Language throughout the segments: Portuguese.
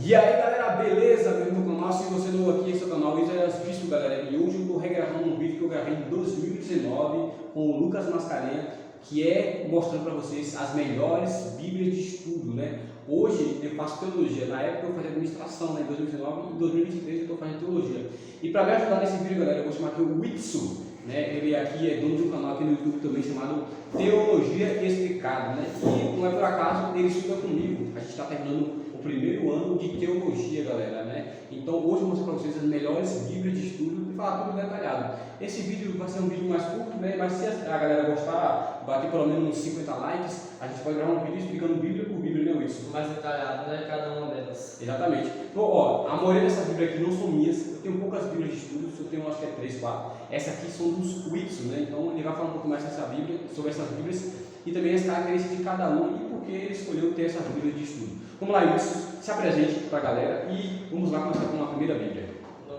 E aí galera, beleza? Bem-vindo ao canal. Se você não aqui, esse é o canal Isaías Bispo, galera. E hoje eu estou regravando um vídeo que eu gravei em 2019 com o Lucas Mascarenha, que é mostrando para vocês as melhores bíblias de estudo, né? Hoje eu faço teologia, na época eu fazia administração, né? Em 2019 e em 2023 eu estou fazendo teologia. E para me ajudar nesse vídeo, galera, eu vou chamar aqui o Whitson, né? Ele aqui é dono de um canal aqui no YouTube também chamado Teologia Explicada, né? E não é por acaso, ele estuda comigo. A gente está terminando o primeiro ano de teologia, galera, né? Então hoje eu vou mostrar para vocês as melhores bíblias de estudo e falar tudo detalhado. Esse vídeo vai ser um vídeo mais curto, né? Mas se a galera gostar, bater pelo menos uns 50 likes, a gente pode gravar um vídeo explicando bíblia por bíblia, né, Wilson? Mais detalhado, né? Cada uma delas. Exatamente. Então, ó, a maioria dessas bíblias aqui não são minhas. Eu tenho poucas bíblias de estudos, eu tenho acho que é 3, 4. Essa aqui são dos Wilson, né? Então ele vai falar um pouco mais dessa bíblia, sobre essas bíblias e também as características de cada um e por que ele escolheu ter essas bíblias de estudo. Vamos lá, Wilson, se apresente para a galera e vamos lá começar com a primeira bíblia.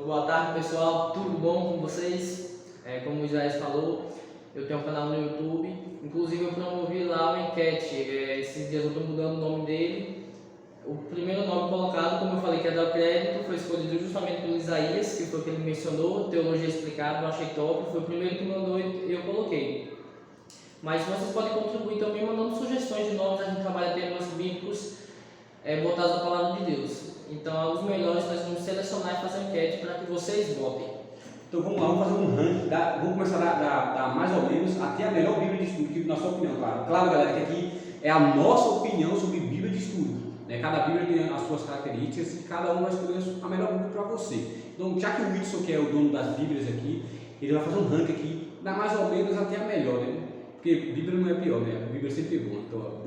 Boa tarde, pessoal. Tudo bom com vocês? Como o Isaías falou, eu tenho um canal no YouTube. Inclusive eu promovi lá uma enquete. Esses dias eu estou mudando o nome dele. O primeiro nome colocado, como eu falei que é dar crédito, foi escolhido justamente pelo Isaías, que foi o que ele mencionou, Teologia Explicada, eu achei top, foi o primeiro que mandou e eu coloquei. Mas vocês podem contribuir também mandando sugestões de nomes, a gente trabalha temas bíblicos botados na Palavra de Deus. Então, os melhores nós vamos selecionar e fazer enquete para que vocês votem. Então vamos lá, vamos fazer um ranking, vamos começar da mais ou menos até a melhor bíblia de estudo, na sua opinião, claro. Claro, galera, que aqui é a nossa opinião sobre bíblia de estudo. Cada bíblia tem as suas características e cada um vai escolher a melhor bíblia para você. Então, já que o Whitson, que é o dono das bíblias aqui, ele vai fazer um ranking aqui, da mais ou menos até a melhor, né? Porque bíblia não é pior, né? A bíblia sempre é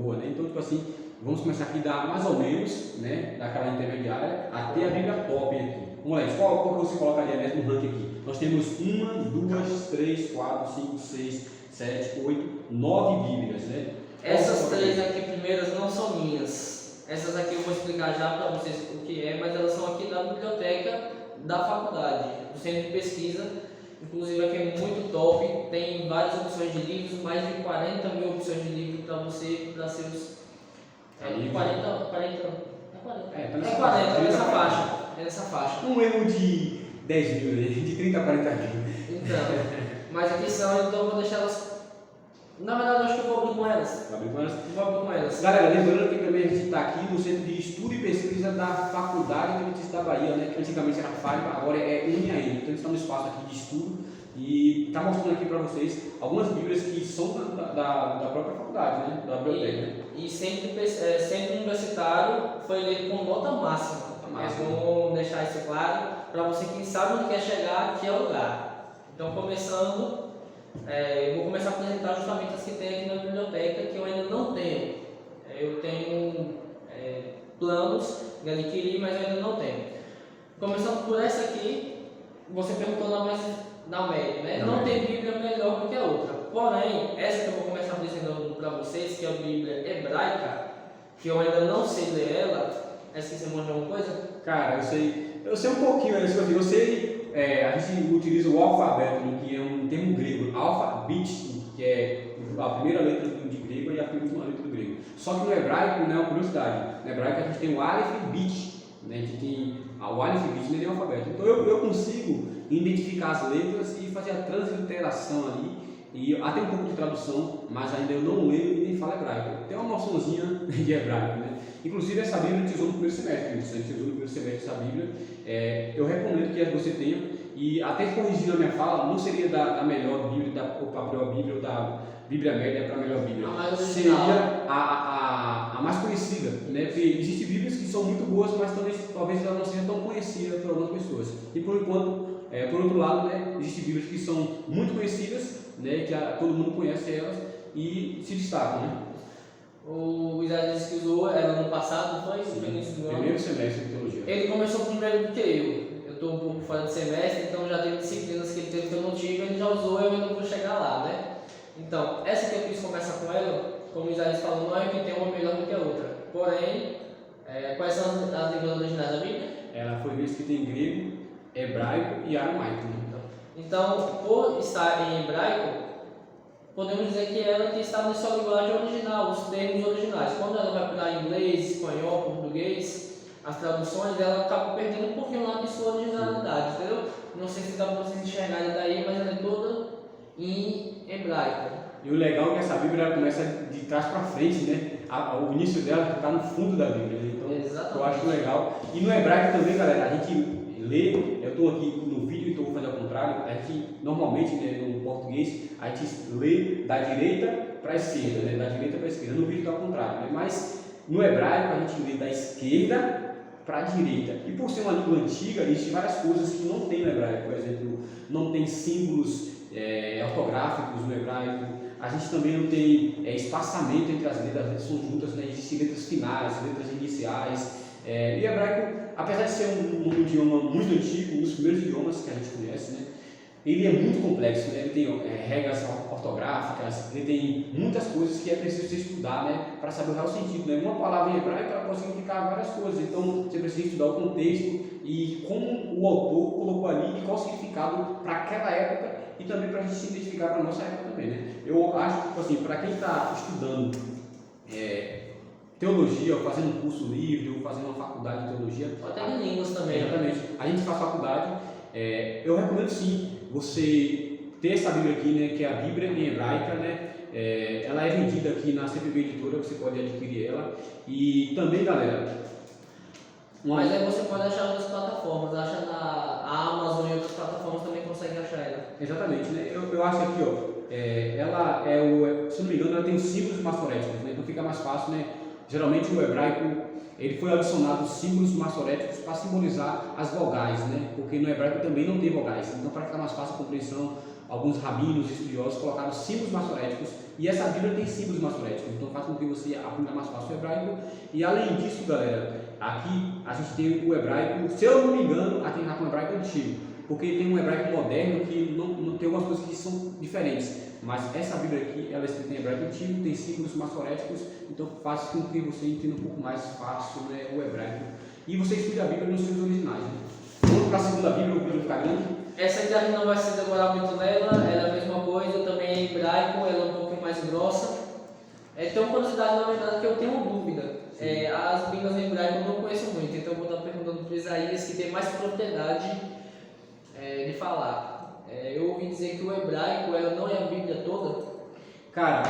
boa, né? Então, tipo assim, vamos começar aqui da mais ou menos, né? Daquela intermediária, até a bíblia top aqui. Vamos lá, qual que você colocaria mesmo no ranking aqui? Nós temos 1, 2, 3, 4, 5, 6, 7, 8, 9 bíblias, né? Essas três aqui primeiras não são minhas. Essas aqui eu vou explicar já para vocês o que é, mas elas são aqui da biblioteca da faculdade, do centro de pesquisa. Inclusive aqui é muito top, tem várias opções de livros, mais de 40 mil opções de livros para você, para seus... 40, é nessa faixa. Um erro de 10 mil, de 30 a 40 mil. Então, mas aqui são, então eu vou deixar elas... Na verdade, eu acho que eu vou abrir com elas. Vai abrir com elas? Vou abrir com elas. Galera, lembrando que também a gente está aqui no Centro de Estudo e Pesquisa da Faculdade de Medicina da Bahia, né? Que antigamente era FAIBA, agora é UNIAN. Então a gente está no espaço aqui de estudo e está mostrando aqui para vocês algumas bíblias que são da própria faculdade, né? Da biblioteca. E centro universitário foi eleito com nota máxima. Vamos deixar isso claro para você que sabe onde quer chegar, que é o lugar. Então, começando, eu vou começar a apresentar justamente as que tem aqui na biblioteca, que eu ainda não tenho. Eu tenho planos de adquirir, mas eu ainda não tenho. Começando por essa aqui, você perguntou na média, né? Não tem Bíblia melhor do que a outra. Porém, essa que eu vou começar apresentando para vocês, que é a Bíblia hebraica, que eu ainda não sei ler ela. Essa que você manja alguma coisa? Cara, eu sei um pouquinho, né? Eu sei, a gente utiliza o alfabeto, que é um termo grego, alfabet, que é a primeira letra de grego e a última letra do grego. Só que no hebraico, né, uma curiosidade, no hebraico a gente tem o aleph e bit, né? A gente tem o aleph e bit, nem o alfabeto. Então eu consigo identificar as letras e fazer a transliteração ali, e até um pouco de tradução, mas ainda eu não leio e nem falo hebraico. Tem uma noçãozinha de hebraico, né? Inclusive essa Bíblia a gente usou no primeiro semestre, a gente usou no primeiro semestre essa Bíblia. Eu recomendo que você tenha, e até corrigindo a minha fala, não seria da melhor Bíblia, da pior Bíblia ou da Bíblia média para a melhor Bíblia. Seria a mais conhecida, né? Porque existem Bíblias que são muito boas, mas talvez ela não seja tão conhecida por algumas pessoas. E por enquanto, por outro lado, né, existem Bíblias que são muito conhecidas, né, que todo mundo conhece elas e se destacam, né? O Isaías disse que usou ela no passado, não foi? Sim, primeiro semestre de teologia. Ele começou primeiro do que eu. Eu estou um pouco fora de semestre, então já teve disciplinas que ele teve que eu não tive, ele já usou, eu ainda não vou chegar lá, né? Então, essa que eu quis começar com ela, como o Isaías falou, não é que tem uma melhor do que a outra. Porém, quais são as línguas originais da Bíblia? Ela foi escrita em grego, hebraico e aramaico. Então, por estar em hebraico, podemos dizer que ela que está na sua linguagem original, os termos originais. Quando ela vai para inglês, espanhol, português, as traduções, ela acaba perdendo um pouquinho lá de sua originalidade, entendeu? Não sei se dá para vocês enxergarem daí, mas ela é toda em hebraico. E o legal é que essa Bíblia ela começa de trás para frente, né? O início dela está no fundo da Bíblia, né? Então Exatamente. eu acho legal. E no hebraico também, galera, a gente lê, eu estou aqui no vídeo, então vou fazer ao contrário, a gente normalmente, né, no português, a gente lê da direita para a esquerda, né? Da direita para a esquerda, no vídeo está ao contrário, né? Mas no hebraico a gente lê da esquerda para a direita. E por ser uma língua antiga, existem várias coisas que não tem no hebraico, por exemplo, não tem símbolos ortográficos no hebraico. A gente também não tem espaçamento entre as letras são juntas, né? Existem letras finais, letras iniciais. E o hebraico, apesar de ser um idioma muito antigo, um dos primeiros idiomas que a gente conhece, né? Ele é muito complexo, né? Ele tem regras ortográficas, ele tem muitas coisas que é preciso você estudar, né? Para saber o real sentido, né? Uma palavra em hebraico ela pode significar várias coisas, então você precisa estudar o contexto e como o autor colocou ali e qual o significado para aquela época e também para a gente se identificar para a nossa época também, né? Eu acho que, tipo assim, para quem está estudando teologia, ou fazendo um curso livre, ou fazendo uma faculdade de teologia, Ou até em línguas também. Exatamente. A gente faz faculdade, eu recomendo sim você ter essa Bíblia aqui, né, que é a Bíblia em hebraica, né? Ela é vendida aqui na CPB Editora, você pode adquirir ela. E também, galera, mas aí você pode achar outras plataformas, acha na Amazon e outras plataformas também consegue achar ela. Exatamente, né? Eu acho aqui, ó, ela se não me engano, ela tem os símbolos maçoréticos, né? Então fica mais fácil, né? Geralmente o hebraico, ele foi adicionado símbolos maçoréticos para simbolizar as vogais, né? Porque no hebraico também não tem vogais, então para ficar mais fácil a compreensão, alguns rabinos, estudiosos colocaram símbolos maçoréticos e essa Bíblia tem símbolos maçoréticos, então faz com que você aprenda mais fácil o hebraico. E além disso, galera, aqui a gente tem o hebraico, se eu não me engano, aqui está com o hebraico antigo, porque tem um hebraico moderno que não tem algumas coisas que são diferentes, mas essa Bíblia aqui, ela é escrita em hebraico antigo, tem símbolos maçoréticos, então faz com que você entenda um pouco mais fácil, né, o hebraico, e você estuda a Bíblia nos seus originais, né? Vamos para a segunda Bíblia, o vídeo ficar grande. Essa ainda a gente não vai se demorar muito nela, ela é a mesma coisa, também é em hebraico, ela é um pouquinho mais grossa. Tem uma curiosidade, na verdade, que eu tenho uma dúvida. As Bíblias em hebraico eu não conheço muito, então eu vou estar perguntando para o Isaías, que tem mais propriedade de falar. Eu ouvi dizer que o hebraico ela não é a Bíblia toda. Cara,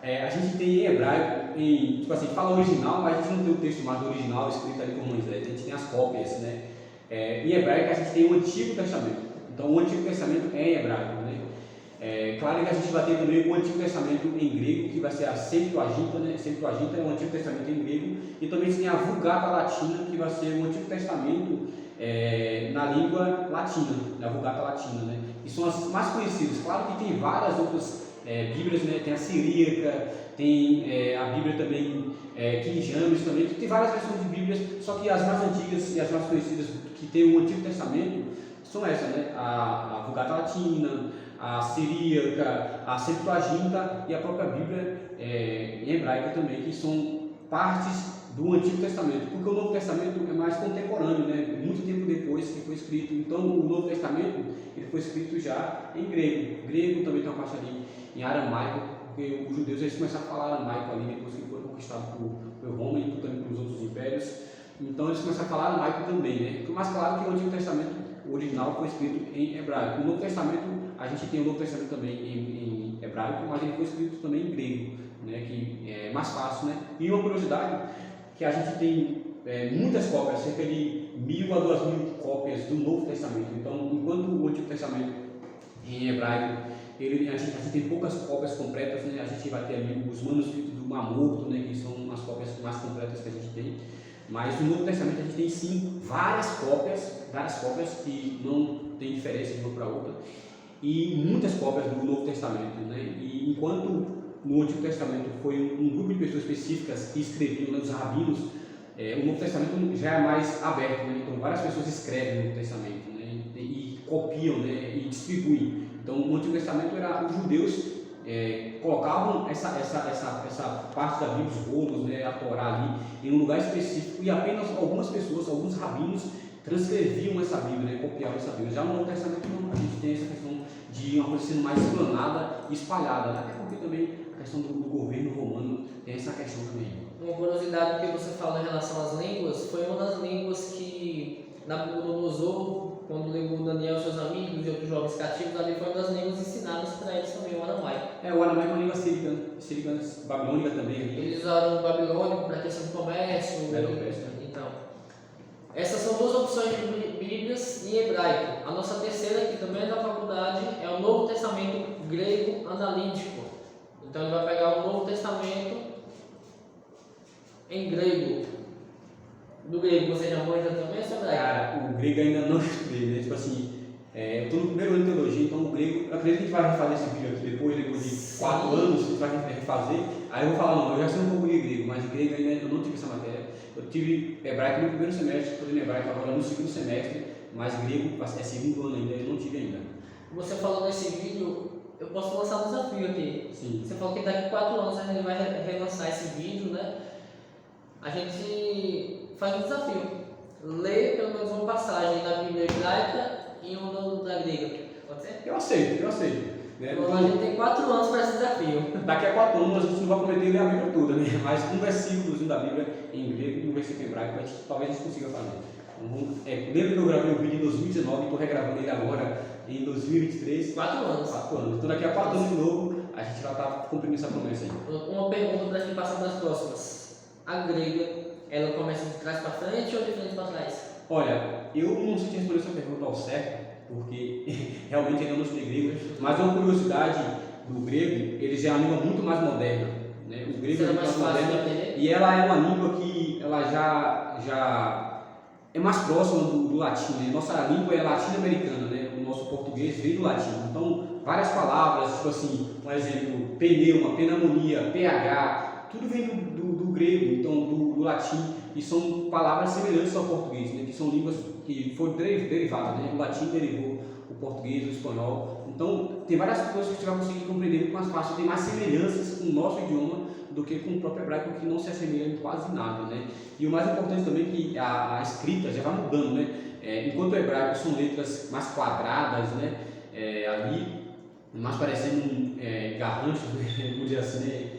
a gente tem em hebraico, tipo assim, fala original, mas a gente não tem o texto mais original escrito ali por Moisés, a gente tem as cópias, né? Em hebraico a gente tem o Antigo Testamento, então o Antigo Testamento é em hebraico, né? Claro que a gente vai ter também o Antigo Testamento em grego, que vai ser a Septuaginta, né? Septuaginta é o Antigo Testamento em grego, e também tem a Vulgata Latina, que vai ser o Antigo Testamento na língua latina, na Vulgata Latina, né? E são as mais conhecidas. Claro que tem várias outras Bíblias, né? Tem a Siríaca, tem a Bíblia também, King James também, tem várias versões de Bíblias, só que as mais antigas e as mais conhecidas que tem o Antigo Testamento são essas, né? A Vulgata Latina, a Siríaca, a Septuaginta e a própria Bíblia em hebraica também, que são partes do Antigo Testamento, porque o Novo Testamento é mais contemporâneo, né? Muito tempo depois que foi escrito. Então o Novo Testamento ele foi escrito já em grego. Grego também tem uma parte ali em aramaico, porque os judeus eles começaram a falar aramaico ali depois que foram conquistados por Roma e também pelos outros impérios. Então eles começaram a falar aramaico também, né? Mas claro que o Antigo Testamento original foi escrito em hebraico. O Novo Testamento, a gente tem o Novo Testamento também em hebraico, mas ele foi escrito também em grego, né? Que é mais fácil, né? E uma curiosidade, que a gente tem muitas cópias, cerca de 1.000 a 2.000 cópias do Novo Testamento. Então, enquanto o Antigo Testamento em hebraico, a gente tem poucas cópias completas, né? A gente vai ter ali os manuscritos do Mar Morto, né? Que são as cópias mais completas que a gente tem. Mas no Novo Testamento a gente tem sim várias cópias que não tem diferença de uma para outra, e muitas cópias do Novo Testamento, né? E enquanto no Antigo Testamento foi um grupo de pessoas específicas que escreviam, né, os rabinos, o Novo Testamento já é mais aberto, né? Então várias pessoas escrevem no Novo Testamento, né? E copiam, né? E distribuem. Então no Antigo Testamento era os judeus colocavam essa parte da Bíblia, os rolos, né, a Torá ali, em um lugar específico, e apenas algumas pessoas, alguns rabinos, transcreviam essa Bíblia, né, copiavam essa Bíblia. Já no Novo Testamento não, a gente tem essa questão de uma coisa sendo mais explanada e espalhada, né? Até porque também a questão do governo romano tem essa questão também. Uma curiosidade que você falou em relação às línguas, foi uma das línguas Nabucodonosor, quando levou Daniel e seus amigos e outros jovens cativos, ali foi uma das línguas ensinadas para eles também, o aramaico. O aramaico é uma língua sírica, babilônica também. Eles usaram o babilônico para questão de comércio. Então, essas são duas opções de Bíblias em hebraico. A nossa terceira, que também é da faculdade, é o Novo Testamento grego analítico. Então ele vai pegar o Novo Testamento em grego. Do grego você já manja também, ou hebraico? Cara, o grego ainda não estudei, né? Tipo assim, eu estou no primeiro ano de teologia, então o grego, eu acredito que a gente vai refazer esse vídeo aqui depois de 4 anos, a gente vai refazer. Aí eu vou falar, não, eu já sei um pouco de grego, mas grego ainda eu não tive essa matéria. Eu tive hebraico no primeiro semestre, estou em hebraico agora no segundo semestre, mas grego é segundo ano ainda, eu não tive ainda. Você falou nesse vídeo, eu posso lançar um desafio aqui. Sim. Você falou que daqui a 4 anos a gente vai relançar esse vídeo, né? A gente faz um desafio. Lê pelo menos uma passagem da Bíblia hebraica e uma da grega. Pode ser? Eu aceito. Né? Então, a gente tem 4 anos para esse desafio. Daqui a 4 anos a gente não vai prometer ler a Bíblia toda, né? Mas um versículozinho da Bíblia em grego e um versículo em hebraico, talvez a gente consiga fazer. Lembra que eu gravei o vídeo em 2019 e estou regravando ele agora em 2023? 4 anos. 4 anos. Então daqui a 4 anos de novo a gente vai estar cumprindo essa promessa aí. Uma pergunta para a gente passar para as próximas. A grega, ela começa de trás para frente ou de frente para trás? Olha, eu não sei te responder essa pergunta ao certo, porque realmente ainda não estudei grego, mas uma curiosidade do grego, ele já é uma língua muito mais moderna. Né? O grego é mais moderno e ela é uma língua que ela já é mais próxima do latim. Né? Nossa língua é latino-americana, né? O nosso português veio do latim. Então, várias palavras, tipo assim, um exemplo, pneuma, pneumonia, pH, tudo vem do grego, então do latim, e são palavras semelhantes ao português, né? Que são línguas que foram derivadas, né? O latim derivou o português, o espanhol. Então, tem várias coisas que você vai conseguir compreender muito mais fácil, tem mais semelhanças com o nosso idioma do que com o próprio hebraico, que não se assemelha em quase nada, né? E o mais importante também é que a escrita já vai mudando, né? Enquanto o hebraico são letras mais quadradas, né? Ali, mais parecendo garranchos, né? Vamos dizer assim, né?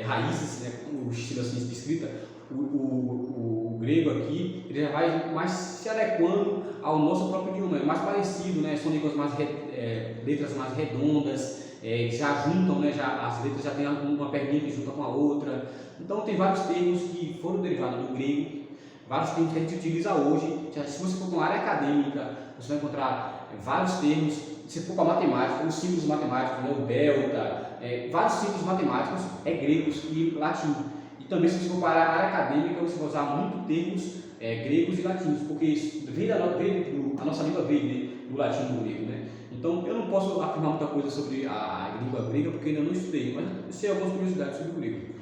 Raízes, né? O estilo assim de escrita, o grego aqui, ele já vai mais se adequando ao nosso próprio idioma, é mais parecido, né? São línguas letras mais redondas, já juntam, né? As letras já tem uma perninha que junta com a outra. Então tem vários termos que foram derivados do grego, vários termos que a gente utiliza hoje. Se você for para uma área acadêmica, você vai encontrar vários termos. Se for para matemática, os símbolos matemáticos, né? O delta, vários símbolos matemáticos gregos e latim. E também, se você for para a área acadêmica, você vai usar muito termos gregos e latinos, porque a nossa língua veio do latim e do grego, né? Então, eu não posso afirmar muita coisa sobre a língua grega, porque ainda não estudei, mas eu sei algumas curiosidades sobre o grego.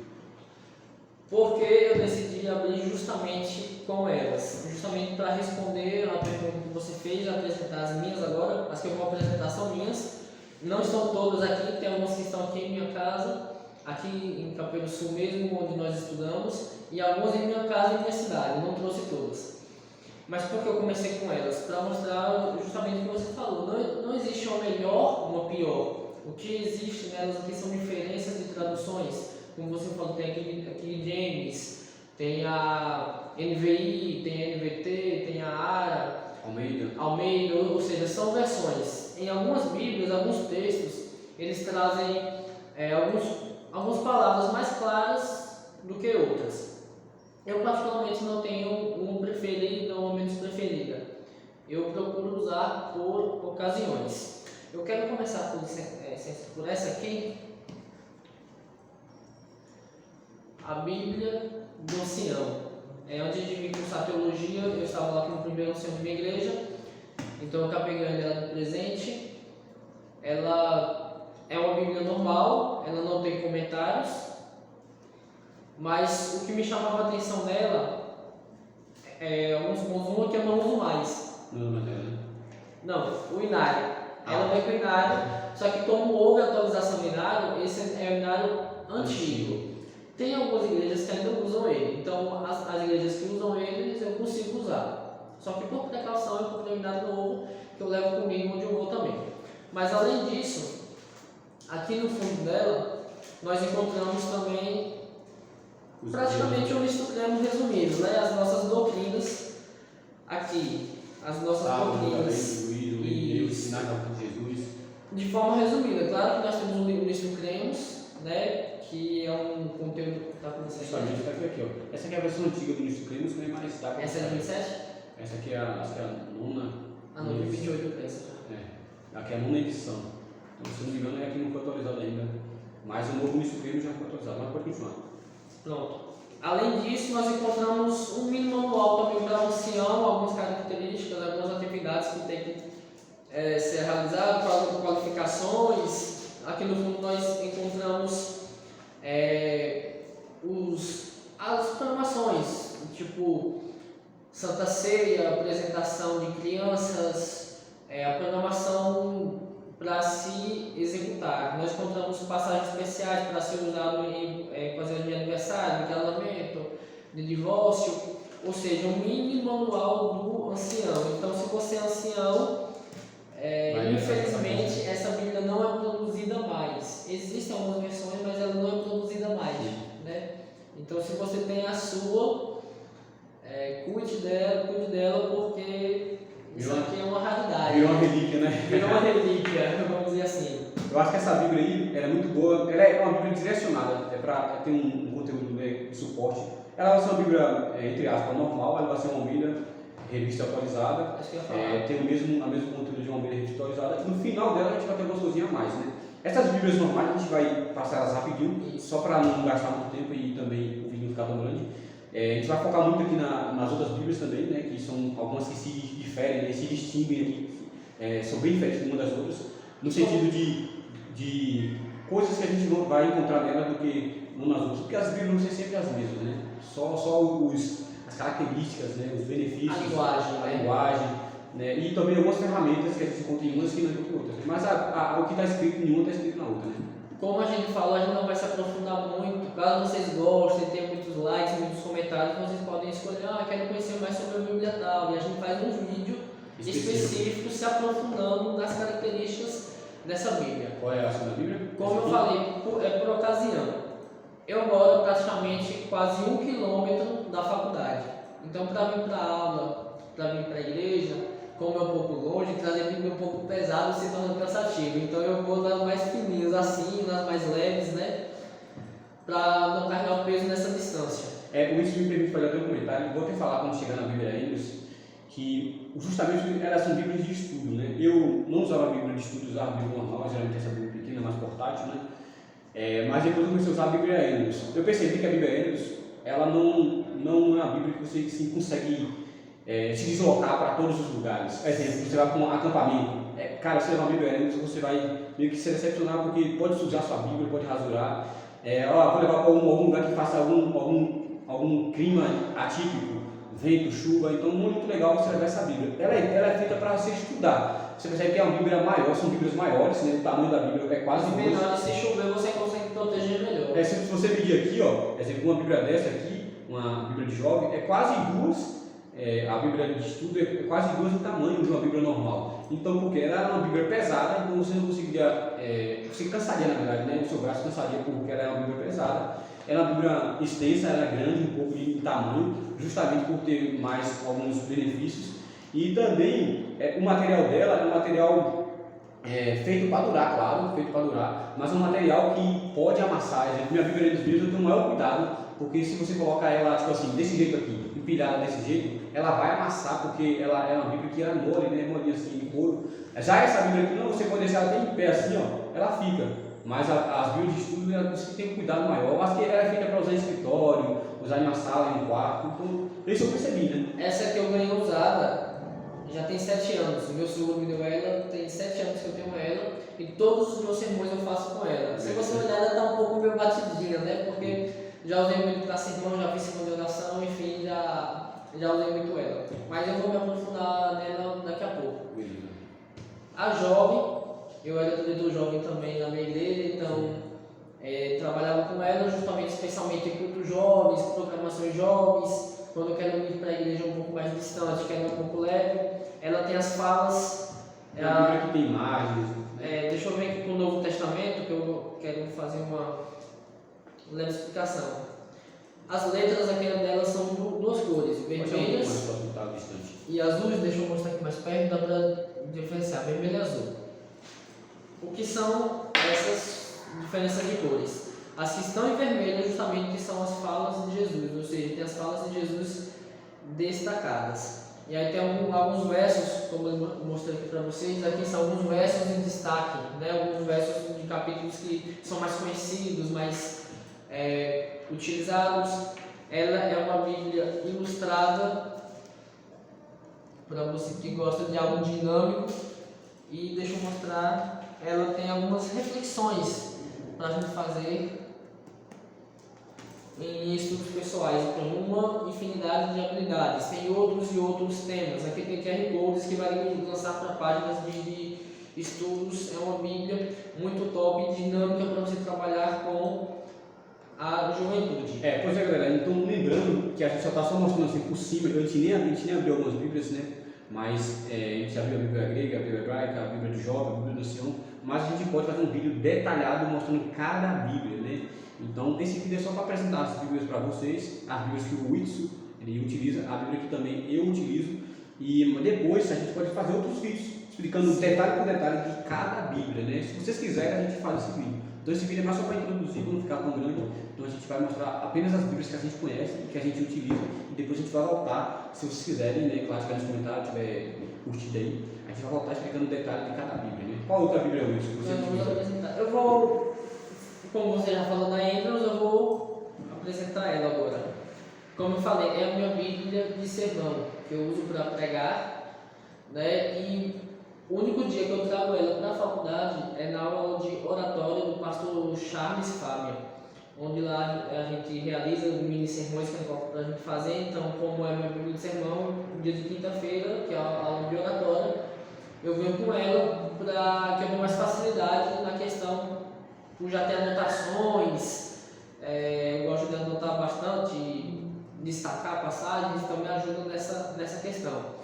Porque eu decidi abrir justamente com elas, justamente para responder a pergunta que você fez e apresentar as minhas agora. As que eu vou apresentar são minhas, não estão todas aqui, tem algumas que estão aqui em minha casa, aqui em Campelo Sul mesmo, onde nós estudamos, e algumas em minha casa e minha cidade, eu não trouxe todas. Mas por que eu comecei com elas? Para mostrar justamente o que você falou, não existe uma melhor, uma pior. O que existe nelas aqui são diferenças de traduções. Como você falou, tem aqui James, tem a NVI, tem a NVT, tem a ARA, Almeida, ou seja, são versões. Em algumas Bíblias, alguns textos, eles trazem algumas palavras mais claras do que outras. Eu particularmente não tenho uma preferida ou uma menos preferida. Eu procuro usar por ocasiões. Eu quero começar por essa aqui. A Bíblia do Ancião. Antes de vir cursar teologia, eu estava lá como primeiro ancião de minha igreja, então eu acabei ganhando ela de presente. Ela é uma Bíblia normal, ela não tem comentários, mas o que me chamava a atenção nela é alguns pontos. Uma que eu não uso mais. Não, o Inário. Ela vem com o Inário, só que como houve atualização do Inário, esse é o Inário antigo. Tem algumas igrejas que ainda usam ele, então as igrejas que usam ele eu consigo usar. Só que por precaução eu comprei um Inário novo que eu levo comigo onde eu vou também. Mas além disso, aqui no fundo dela, nós encontramos também praticamente um estudo resumido, né? As nossas doutrinas aqui. aqui, ó. Essa aqui é a versão antiga do Ministro Cremos, né? Mas dá pra Essa é de 27? Essa aqui é acho que é a nona. Ah, não, 28 eu penso. Aqui é a nona edição. Então, se não me engano, é aqui não foi atualizado ainda. Mas o novo Ministro Cremos já foi atualizado. Mas pode continuar. Pronto. Além disso, nós encontramos um mini manual também para o ancião, algumas características, algumas atividades que tem que ser realizadas, qualificações. Aqui no fundo nós encontramos as programações, tipo Santa Ceia, apresentação de crianças, a programação para se executar. Nós encontramos passagens especiais para ser usado em ocasiões de aniversário, de casamento, de divórcio, ou seja, um mini manual do ancião. Então, se você é ancião, infelizmente essa Bíblia não é produzida mais. Existem algumas versões, mas ela não é produzida mais, né? Então, se você tem a sua, cuide dela porque isso aqui é uma raridade. Virou uma relíquia, né? Virou uma relíquia, vamos dizer assim. Eu acho que essa Bíblia aí ela é muito boa. Ela é uma Bíblia direcionada, para ter um conteúdo de suporte. Ela vai ser uma Bíblia, entre aspas, normal, ela vai ser uma Bíblia revista atualizada. Acho que eu ia falar. Tem o mesmo conteúdo de uma Bíblia revista atualizada. E no final dela a gente vai ter algumas coisinhas a mais, né? Essas Bíblias normais a gente vai passar elas rapidinho, só para não gastar muito tempo e também o vídeo não ficar tão grande. A gente vai focar muito aqui nas outras Bíblias também, né? Que são algumas que se diferem, né? Se distinguem aqui, são bem diferentes de uma das outras, no sentido de coisas que a gente não vai encontrar nela do que nas outras, porque as Bíblias não são sempre as mesmas, né? Só as características, né? Os benefícios, A linguagem, né? E também algumas ferramentas que a gente encontra em umas que não encontra em outras. Mas o que está escrito em uma está escrito na outra, né? Como a gente falou, a gente não vai se aprofundar muito. Caso vocês gostem, tenham muitos likes, muitos comentários, vocês podem escolher, quero conhecer mais sobre a Bíblia tal. E a gente faz um vídeo específico se aprofundando nas características dessa Bíblia. Qual é a segunda Bíblia? Como eu falei, por ocasião. Eu moro praticamente quase 1 quilômetro da faculdade. Então, para vir para a aula, para vir para a igreja, como é um pouco longe, trazer a Bíblia um pouco pesado se torna cansativo. Então eu vou nas mais fininhas assim, nas mais leves, né? Para não carregar o peso nessa distância. Isso me permite fazer até um comentário. Vou até falar quando chegar na Bíblia Amos, que justamente elas são Bíblias de estudo, né? Eu não usava a Bíblia de estudo, usava a Bíblia normal, geralmente essa Bíblia pequena, mais portátil, né? Mas depois eu comecei a usar a Bíblia Amos. Eu percebi que a Bíblia Amos, ela não é uma Bíblia que você assim, consegue se deslocar para todos os lugares. Por exemplo, você vai para um acampamento. Cara, você levar uma Bíblia Amos, você vai meio que se decepcionar porque pode sujar sua Bíblia, pode rasurar. Vou levar para algum lugar que faça algum clima atípico, vento, chuva. Então, muito legal você levar essa Bíblia. Ela é feita para você estudar. Você percebe que é uma Bíblia maior, são Bíblias maiores, né? O tamanho da Bíblia é quase menor. Se chover, você consegue proteger melhor. Se você medir aqui, ó, exemplo, uma Bíblia dessa aqui, uma Bíblia de jovem, é quase duas. A Bíblia de estudo é quase duas em tamanho de uma Bíblia normal. Então, porque ela era uma Bíblia pesada, então você não conseguiria, você cansaria na verdade, né? O seu braço cansaria porque ela é uma Bíblia pesada. Ela é uma Bíblia extensa, ela é grande um pouco em tamanho, justamente por ter mais alguns benefícios. E também o material dela é um material feito para durar, claro, feito para durar, mas é um material que pode amassar. Exemplo, minha Bíblia dos livros eu tenho o maior cuidado, porque se você colocar ela tipo assim, desse jeito aqui, empilhada desse jeito, ela vai amassar, porque ela é uma Bíblia que é mole, né, molinha assim, de couro. Já essa Bíblia aqui não, você pode deixar ela até em pé assim, ó, ela fica. Mas as Bíblias de estudo, você tem um cuidado maior. Mas que ela é feita para usar em escritório, usar em uma sala, em um quarto. Então, isso eu percebi, né? Essa que eu ganhei usada já tem 7 anos. O meu sogro me deu ela, tem 7 anos que eu tenho ela. E todos os meus sermões eu faço com ela. Se você olhar, ela está um pouco meio batidinha, né? Porque já usei muito para sermão, já fiz sermão de oração, enfim, já usei muito ela. Mas eu vou me aprofundar nela daqui a pouco. A jovem, eu era diretor jovem também na minha igreja, então trabalhava com ela justamente, especialmente em cultos jovens, programações jovens. Quando eu quero ir para a igreja um pouco mais distante, quero ir um pouco leve, ela tem as falas. É a Bíblia que tem imagens. Deixa eu ver aqui com o Novo Testamento, que eu quero fazer uma leve explicação. As letras aqui delas são duas cores, vermelhas e azuis. Deixa eu mostrar aqui mais perto, dá para diferenciar vermelho e azul. O que são essas diferenças de cores? As que estão em vermelho justamente que são as falas de Jesus, ou seja, tem as falas de Jesus destacadas. E aí tem alguns versos, como eu mostrei aqui para vocês, aqui são alguns versos em destaque, né? Alguns versos de capítulos que são mais conhecidos, mais utilizados. Ela é uma Bíblia ilustrada, para você que gosta de algo dinâmico. E deixa eu mostrar, ela tem algumas reflexões para a gente fazer em estudos pessoais, então uma infinidade de habilidades, tem outros e outros temas. Aqui tem QR Codes que vai lançar para páginas de estudos. É uma Bíblia muito top, dinâmica para você trabalhar com a juventude. Pois é, galera, então lembrando que a gente só mostrando assim por cima, a gente nem abriu algumas Bíblias, né? Mas a gente já viu a Bíblia grega, a Bíblia hebraica, a Bíblia de Jó, a Bíblia do Sião, mas a gente pode fazer um vídeo detalhado mostrando cada Bíblia, né? Então esse vídeo é só para apresentar as Bíblias para vocês, as Bíblias que o Whitson ele utiliza, a Bíblia que também eu utilizo, e depois a gente pode fazer outros vídeos explicando detalhe por detalhe de cada Bíblia, né? Se vocês quiserem a gente faz esse vídeo. Então esse vídeo é mais só para introduzir, para não ficar tão grande. Então a gente vai mostrar apenas as Bíblias que a gente conhece e que a gente utiliza, e depois a gente vai voltar, se vocês quiserem, né? Claro, se tiver nos comentários, tiver curtido aí, a gente vai voltar explicando o detalhe de cada Bíblia, né? Qual outra Bíblia é isso que você utiliza? Eu vou, como você já falou na Andrews, eu vou apresentar ela agora. Como eu falei, é a minha Bíblia de sermão, que eu uso para pregar, né? E o único dia que eu trago ela para a faculdade é na aula de oratória do pastor Charles Fábio, onde lá a gente realiza mini sermões que eu coloco para a gente fazer. Então, como é minha Bíblia de sermão, no dia de quinta-feira, que é a aula de oratória, eu venho com ela para que eu tenha mais facilidade na questão, por já ter anotações. Eu gosto de anotar bastante, destacar passagens, então me ajuda nessa questão.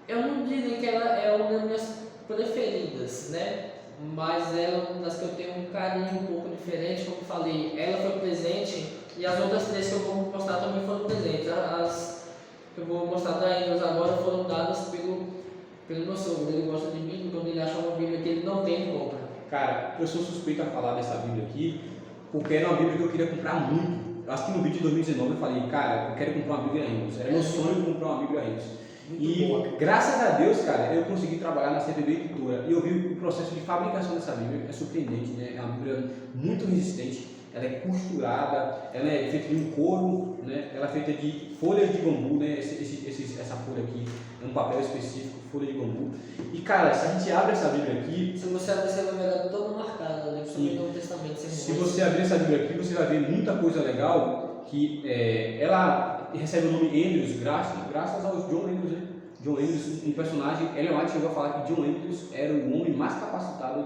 Eu não diria que ela é uma das minhas preferidas, né? Mas ela é uma das que eu tenho um carinho um pouco diferente. Como eu falei, ela foi presente e as outras três que eu vou mostrar também foram presentes. As que eu vou mostrar da Andrews agora foram dadas pelo meu sogro. Ele gosta de Bíblia, quando ele acha uma Bíblia que ele não tem, ele compra. Cara, eu sou suspeito a falar dessa Bíblia aqui, porque era uma Bíblia que eu queria comprar muito. Acho que no vídeo de 2019 eu falei, cara, eu quero comprar uma Bíblia Andrews. Era meu sonho comprar uma Bíblia Andrews. E graças a Deus, cara, eu consegui trabalhar na CBB Editora e eu vi o processo de fabricação dessa Bíblia, é surpreendente, né? É uma Bíblia muito resistente, ela é costurada, ela é feita de um couro, né? Ela é feita de folhas de bambu, né? Essa folha aqui é um papel específico, folha de bambu. E cara, se a gente abre essa Bíblia aqui, se você abrir, você vai ver ela toda marcada, né? Principalmente no Novo Testamento. Se você abrir essa Bíblia aqui, você vai ver muita coisa legal, que ela recebe o nome Andrews graças ao John Andrews, né? John Andrews, um personagem. Ellen White chegou a falar que John Andrews era o homem mais capacitado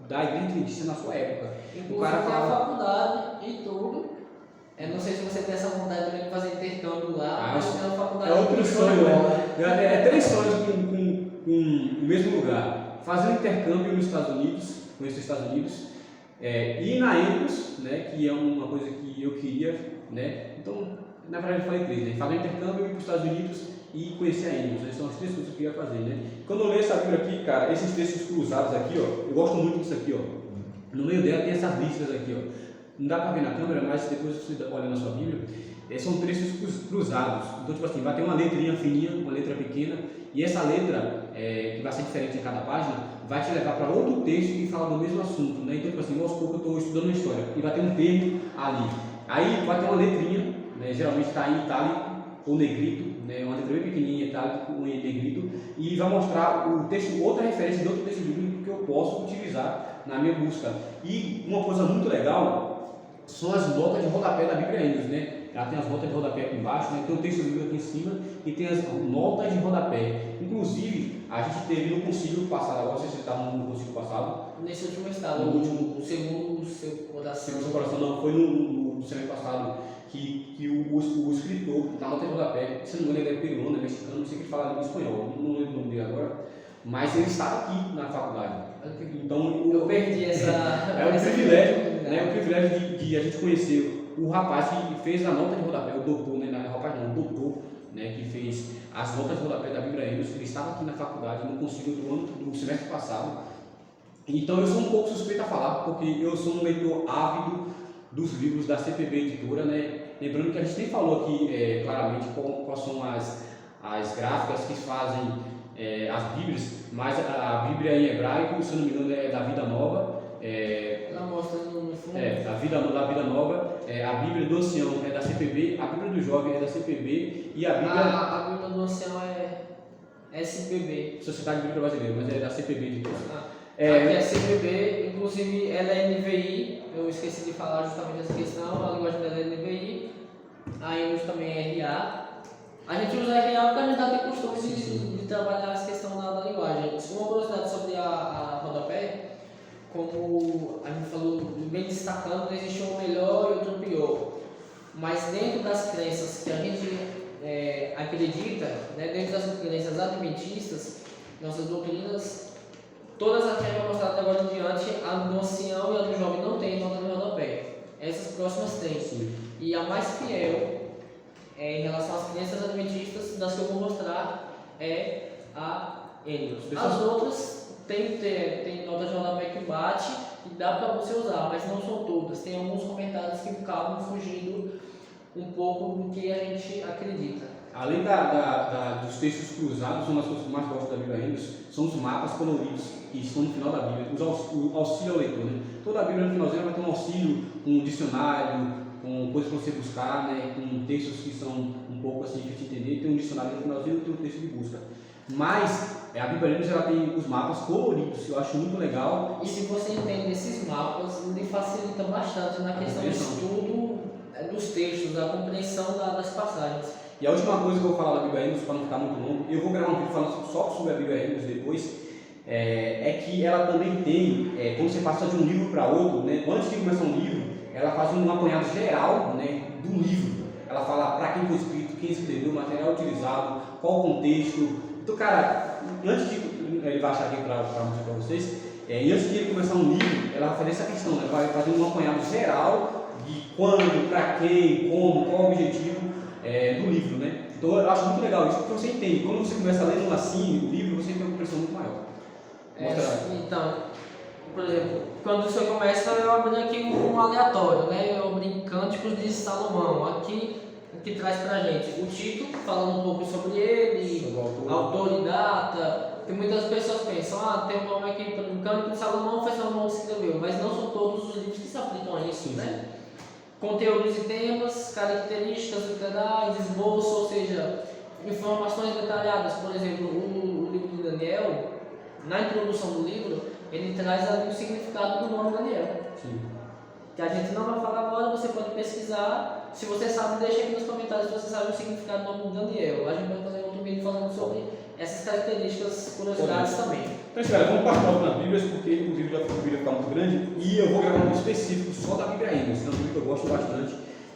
da Igreja Adventista na sua época. Inclusive o cara fala... a faculdade e tudo. Eu não sei se você tem essa vontade também de fazer intercâmbio lá, mas tem uma faculdade. É outro sonho, né? É 3 sonhos com o mesmo lugar. Fazer um intercâmbio nos Estados Unidos, conhecer os Estados Unidos, ir na Andrews, né? Que é uma coisa que eu queria, né? Então, na verdade eu falei 3, né? Fazer um intercâmbio, ir para os Estados Unidos e conhecer a Andrews, né? São as 3 coisas que eu queria fazer, né? Quando eu leio essa Bíblia aqui, cara, esses textos cruzados aqui, ó, eu gosto muito disso aqui, ó. No meio dela tem essas listas aqui, ó. Não dá para ver na câmera, mas depois você olha na sua Bíblia, são textos cruzados. Então, tipo assim, vai ter uma letrinha fininha, uma letra pequena, e essa letra, que vai ser diferente em cada página, vai te levar para outro texto que fala do mesmo assunto, né? Então, tipo assim, aos poucos eu estou estudando uma história, e vai ter um termo ali. Aí vai ter uma letrinha, né? Geralmente está em itálico ou negrito, né? Uma letra bem pequenininha, itálico ou negrito, e vai mostrar o texto, outra referência de outro texto bíblico que eu posso utilizar na minha busca. E uma coisa muito legal são as notas de rodapé da Bíblia Andrews, né? Ela tem as notas de rodapé aqui embaixo, né? Tem o texto bíblico aqui em cima e tem as notas de rodapé. Inclusive, a gente teve no concílio passado, agora você estava no concílio passado. Nesse último estado, no segundo do seu coração. Segundo o seu coração, não, foi no semestre passado, que o escritor, na nota de rodapé, se não me engano, ele é peruano, é mexicano, não sei o que fala em espanhol, não lembro o nome dele agora, mas ele estava aqui na faculdade. Então, eu perdi essa. É um privilégio, né? O privilégio de a gente conhecer o rapaz que fez a nota de rodapé, o doutor, né? Rapaz não, o doutor, né? Que fez as notas de rodapé da Bíblia Andrews. Ele estava aqui na faculdade, no concílio do semestre passado. Então eu sou um pouco suspeito a falar, porque eu sou um leitor ávido dos livros da CPB Editora, né? Lembrando que a gente nem falou aqui claramente quais são as gráficas que fazem as Bíblias, mas a Bíblia em hebraico, se eu não me engano, é da Vida Nova. Ela mostra no fundo. Da Vida Nova, a Bíblia do Ancião é da CPB, a Bíblia do Jovem é da CPB e a Bíblia. A Bíblia do Ancião é SPB. Sociedade Bíblica Brasileira, mas é da CPB de todos. Aqui é CPB, inclusive ela é NVI, eu esqueci de falar justamente essa questão, a linguagem dela é NVI, a English também é RA. A gente usa RA porque a gente já tem costume de trabalhar essa questão da linguagem. Uma curiosidade sobre a rodapé, como a gente falou, bem destacando, não existe um melhor e outro pior. Mas dentro das crenças que a gente acredita, né, dentro das crenças adventistas, nossas doutrinas, todas as que a gente vai mostrar até agora em diante, a do ancião e a do jovem não tem nota de rodapé. Essas próximas têm. Sim. E a mais fiel em relação às crenças adventistas, das que eu vou mostrar, é a Enios. As outras tem nota de rodapé que bate e dá para você usar, mas não são todas. Tem alguns comentários que acabam fugindo um pouco do que a gente acredita. Além dos textos cruzados, uma das coisas que eu mais gosto da Bíblia Enios são os mapas coloridos que estão no final da Bíblia, o auxílio ao leitor. Né? Toda a Bíblia no finalzinho vai ter um auxílio, um dicionário, com coisas para você buscar, né? Com textos que são um pouco assim difícil de entender, tem um dicionário no finalzinho e tem um texto de busca. Mas a Bíblia Enios ela tem os mapas coloridos, que eu acho muito legal. E se você entende esses mapas, lhe facilita bastante na questão do estudo dos textos, da compreensão das passagens. E a última coisa que eu vou falar da Bíblia Enios, para não ficar muito longo, eu vou gravar um vídeo falando só sobre a Bíblia Enios depois, é que ela também tem, quando você passa de um livro para outro, né, antes de começar um livro, ela faz um apanhado geral, né, do livro. Ela fala para quem foi escrito, quem escreveu, o material utilizado, qual o contexto. Então, cara, antes de ele vai achar aqui para mostrar para vocês, e antes de ele começar um livro, ela vai fazer essa questão, né, ela vai fazer um apanhado geral de quando, para quem, como, qual o objetivo do livro, né? Então eu acho muito legal isso, porque você entende. Quando você começa lendo assim o livro, você tem uma compreensão muito maior. Então, por exemplo, quando você começa, eu abri aqui um aleatório, né? Eu abri Cânticos de Salomão. Aqui traz pra gente o título, falando um pouco sobre ele, autor e data. Porque muitas pessoas pensam, tem um nome aqui, Cântico de Salomão, foi Salomão que escreveu, mas não são todos os livros que se aplicam a isso, né? Conteúdos e temas, características literais, esboço, ou seja, informações detalhadas. Por exemplo, o livro de Daniel, na introdução do livro, ele traz ali o significado do nome Daniel. Sim. Que a gente não vai falar agora, você pode pesquisar. Se você sabe, deixa aqui nos comentários se você sabe o significado do nome de Daniel. A gente pode fazer outro vídeo falando sobre essas características, curiosidades também. Então, galera, vamos partir para as Bíblias, porque inclusive já o vídeo ficar muito grande e eu vou gravar um vídeo específico só da Bíblia Enios, que é um vídeo que eu gosto bastante.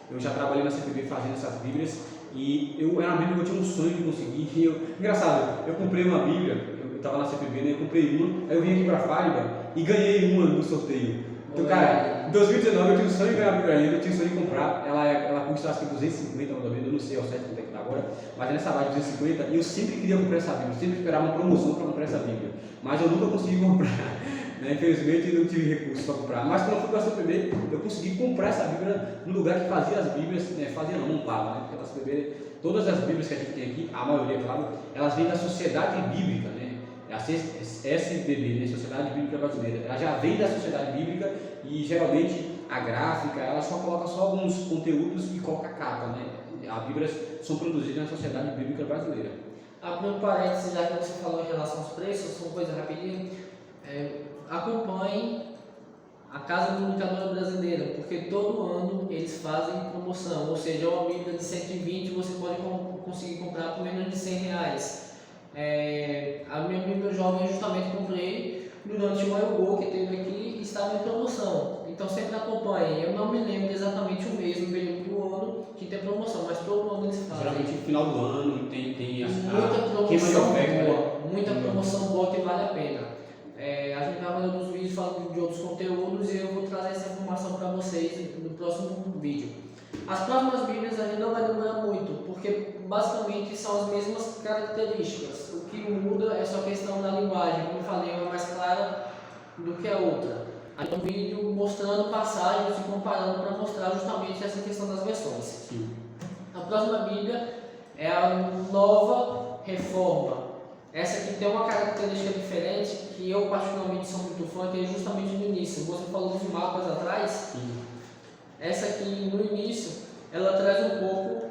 Eu já trabalhei na CPB fazendo essas Bíblias e era uma Bíblia que eu tinha um sonho de conseguir. Engraçado, eu comprei uma Bíblia, eu estava na CPB, né? Eu comprei uma, aí eu vim aqui para a Fábrica e ganhei uma no sorteio. Então, cara, em 2019 eu tinha um sonho de ganhar a Bíblia Enios, eu tinha um sonho de comprar. Ela custa acho que 250, eu não sei ao certo quanto é que está agora, mas é nessa base de 250 e eu sempre queria comprar essa Bíblia, eu sempre esperava uma promoção para comprar essa Bíblia, mas eu nunca consegui comprar. Né? Infelizmente eu não tive recursos para comprar, mas quando eu fui para a CPB eu consegui comprar essa Bíblia no lugar que fazia as Bíblias, fazia não, montava, né? Porque a CPB, todas as Bíblias que a gente tem aqui, a maioria, claro, elas vêm da Sociedade Bíblica, né? A SBB, né? Sociedade Bíblica Brasileira, ela já vem da Sociedade Bíblica e geralmente a gráfica, ela só coloca só alguns conteúdos e coloca a capa, né? As Bíblias são produzidas na Sociedade Bíblica Brasileira. Abrindo um parênteses, já que você falou em relação aos preços, uma coisa rapidinho, acompanhe a Casa Comunicadora Brasileira, porque todo ano eles fazem promoção, ou seja, uma Bíblia de 120 você pode conseguir comprar por menos de R$100. A minha Bíblia Jovem eu justamente comprei durante o Aiogo que teve aqui e estava em promoção, então sempre acompanhe. Eu não me lembro exatamente o mês, no período do ano que tem promoção, mas todo ano eles fazem. Geralmente no final do ano tem muita promoção boa, muita promoção boa que vale a pena. A gente vai fazer outros vídeos falando de outros conteúdos e eu vou trazer essa informação para vocês no próximo vídeo. As próximas Bíblias a gente não vai demorar muito, porque basicamente são as mesmas características. O que muda é só a questão da linguagem, como eu falei, uma é mais clara, do que a outra. Aí tem um vídeo mostrando passagens e comparando para mostrar justamente essa questão das versões. Sim. A próxima Bíblia é a Nova Reforma. Essa aqui tem uma característica diferente que eu particularmente sou muito fã, que é justamente no início. Você falou dos mapas atrás. Sim. Essa aqui no início, ela traz um pouco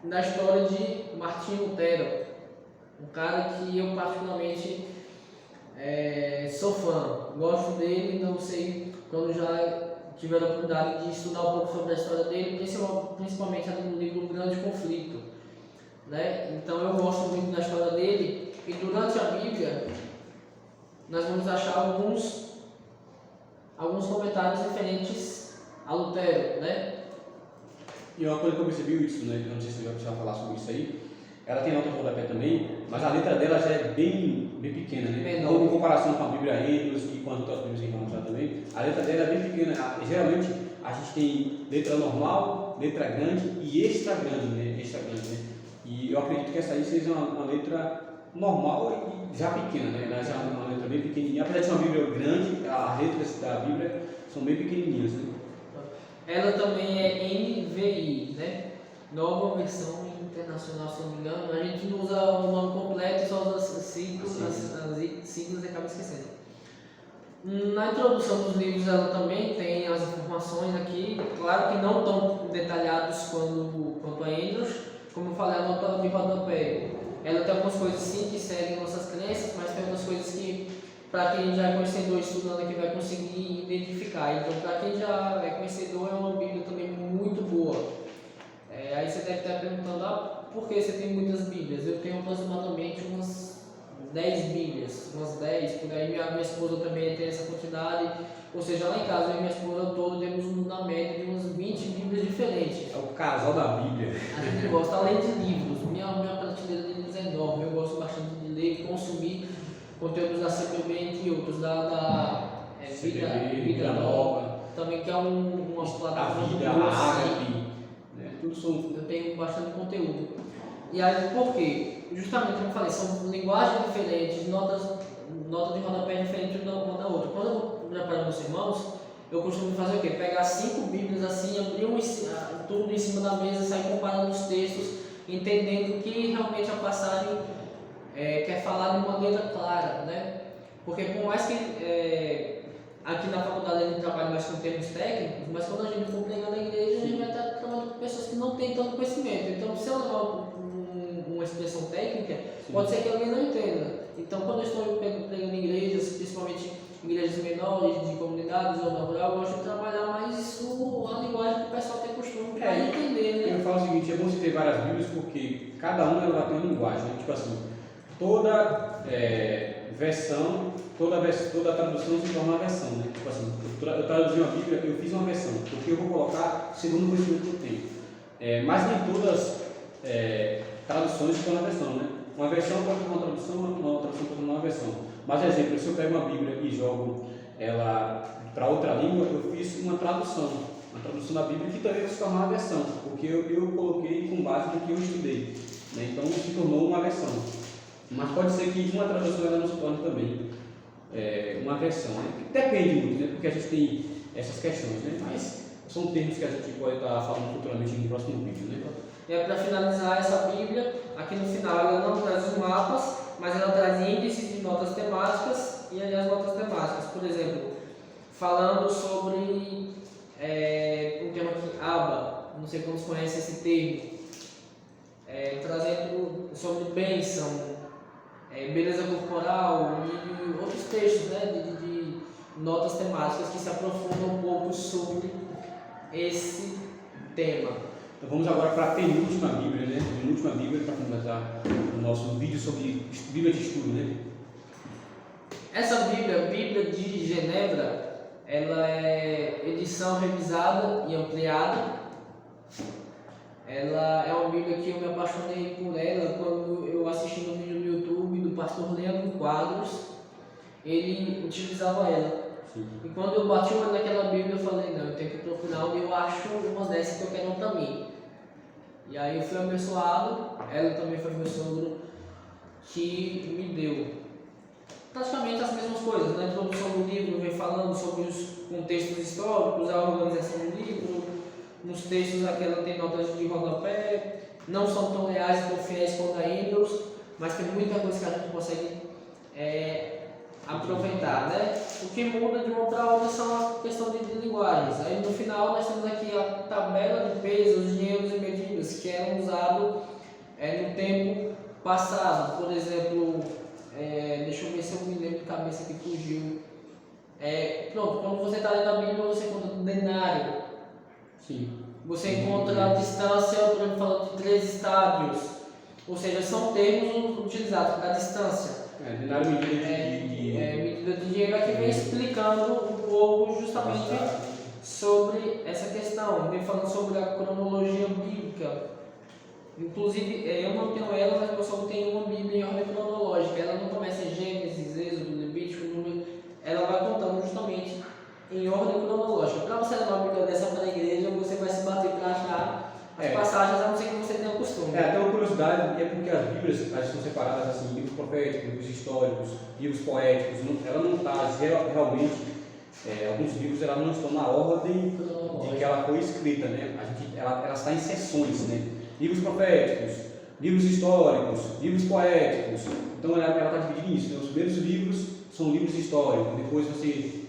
da história de Martinho Lutero, um cara que eu particularmente sou fã, gosto dele, não sei quando já tiveram a oportunidade de estudar um pouco sobre a história dele, principalmente no livro Grande Conflito, né? Então eu gosto muito da história dele, e durante a Bíblia nós vamos achar alguns comentários diferentes a Lutero, né? E uma coisa que eu percebi isso, né? Eu não sei se você vai precisar falar sobre isso aí. Ela tem nota de rodapé também, mas a letra dela já é bem pequena, né? Menor. Em comparação com a Bíblia Êneos e com as outras Bíblias que vamos usar também, a letra dela é bem pequena. Geralmente a gente tem letra normal, letra grande e extra grande, né? Extra grande, né? E eu acredito que essa aí seja uma letra normal e já pequena, né? Ela já é uma letra bem pequenininha. Apesar de ser uma Bíblia grande, as letras da Bíblia são bem pequenininhas, né? Ela também é NVI, né? Nova Versão Internacional, se não me engano. A gente não usa o nome completo, só usa as siglas e acaba esquecendo. Na introdução dos livros ela também tem as informações aqui, claro que não tão detalhados quanto a Andrews, como eu falei, a nota de rodapé. Ela tem algumas coisas sim que seguem nossas crenças, mas tem outras coisas que, para quem já é conhecedor estudando aqui, vai conseguir identificar. Então, para quem já é conhecedor, é uma Bíblia também muito boa. Aí você deve estar perguntando, por que você tem muitas Bíblias? Eu tenho aproximadamente umas 10 Bíblias, umas 10, por aí minha esposa também tem essa quantidade, ou seja, lá em casa eu e minha esposa todos temos na média de umas 20 Bíblias diferentes. É o casal da Bíblia. A gente gosta, além de livros, minha prateleira de livros é enorme, eu gosto bastante de ler e consumir conteúdos da CPB, entre outros, da Vida Nova, também que é uma plataforma. A Vida, a Ágape, né? Tudo são... Eu tenho bastante conteúdo. E aí, por quê? Justamente como eu falei, são linguagens diferentes, nota de rodapé diferente uma da outra. Quando eu vou preparar meus irmãos, eu costumo fazer o quê? Pegar 5 Bíblias assim, abrir tudo em cima da mesa, sair comparando os textos, entendendo o que realmente a passagem quer falar de maneira clara, né? Porque por mais que aqui na faculdade a gente trabalha mais com termos técnicos, mas quando a gente for pregar na igreja, a gente vai estar trabalhando com pessoas que não têm tanto conhecimento. Então, se eu levar uma expressão técnica, pode ser que alguém não entenda. Então, quando eu estou pregando em igrejas, principalmente igrejas menores, de comunidades, zona rural, eu gosto de trabalhar mais a linguagem que o pessoal tem costume para entender, né? Eu falo o seguinte, é bom você ter várias Bíblias porque cada uma ela tem uma linguagem, né? Tipo assim, toda versão, toda tradução se torna uma versão, né? Tipo assim, eu traduzi uma Bíblia, eu fiz uma versão, porque eu vou colocar segundo o conhecimento que eu tenho. Mas nem todas traduções se tornam versão, né? Uma versão pode ser uma tradução pode ser uma versão. Mas, exemplo, se eu pego uma Bíblia e jogo ela para outra língua, eu fiz uma tradução da Bíblia que também vai se tornar uma versão, porque eu coloquei com base no que eu estudei, né? Então se tornou uma versão. Mas pode ser que uma tradução ela não se torne também uma versão, né? Depende muito, né? Porque a gente tem essas questões, né? Mas são termos que a gente pode estar falando futuramente no próximo vídeo, né? E para finalizar essa Bíblia, aqui no final ela não traz os mapas, mas ela traz índices de notas temáticas e ali as notas temáticas. Por exemplo, falando sobre um tema aqui, Aba, não sei quantos conhecem esse termo, trazendo sobre bênção, beleza corporal e outros textos, né, de notas temáticas que se aprofundam um pouco sobre esse tema. Então vamos agora para a penúltima Bíblia, né? Penúltima Bíblia para começar o nosso vídeo sobre Bíblia de estudo, né? Essa Bíblia de Genebra, ela é edição revisada e ampliada. Ela é uma Bíblia que eu me apaixonei por ela quando eu assisti no vídeo no YouTube do pastor Leandro Quadros. Ele utilizava ela. Sim. E quando eu bati o olho naquela Bíblia, eu falei, não, eu tenho que procurar onde eu acho uma dessas que eu quero para mim. E aí eu fui abençoado, ela também foi meu sogro que me deu. praticamente as mesmas coisas. Na introdução do livro vem falando sobre os contextos históricos, a organização do livro, nos textos aqui ela tem notas de rodapé, não são tão reais e tão fiéis quanto a Hebrews, mas tem muita coisa que a gente consegue aproveitar, né? O que muda de uma para outra são a questão de linguagens. Aí no final nós temos aqui a tabela de pesos, dinheiros e medidas que eram usados no tempo passado. Por exemplo, deixa eu ver se eu me lembro de cabeça que fugiu. Pronto, quando você está lendo a Bíblia, você encontra um denário. Sim. Você encontra a distância, por exemplo, falando de 3 estádios. Ou seja, são termos utilizados para a distância. Denário Medida de dinheiro aqui vem explicando um pouco justamente sobre essa questão. Vem falando sobre a cronologia bíblica. Inclusive, eu não tenho ela, mas eu só tenho uma Bíblia em ordem cronológica. Ela não começa em Gênesis, Êxodo, Levítico, Número. Ela vai contando justamente em ordem cronológica. Para você levar uma Bíblia dessa para a igreja, você vai se bater para achar as passagens, a não ser que você tenha o costume. Até uma curiosidade, é porque as Bíblias elas são separadas assim, livros proféticos, livros históricos, livros poéticos. Ela não está realmente, alguns livros ela não estão na ordem de que ela foi escrita, né? Ela está em seções, né? Livros proféticos, livros históricos, livros poéticos. Então ela está dividida nisso, né? Os primeiros livros são livros históricos, depois você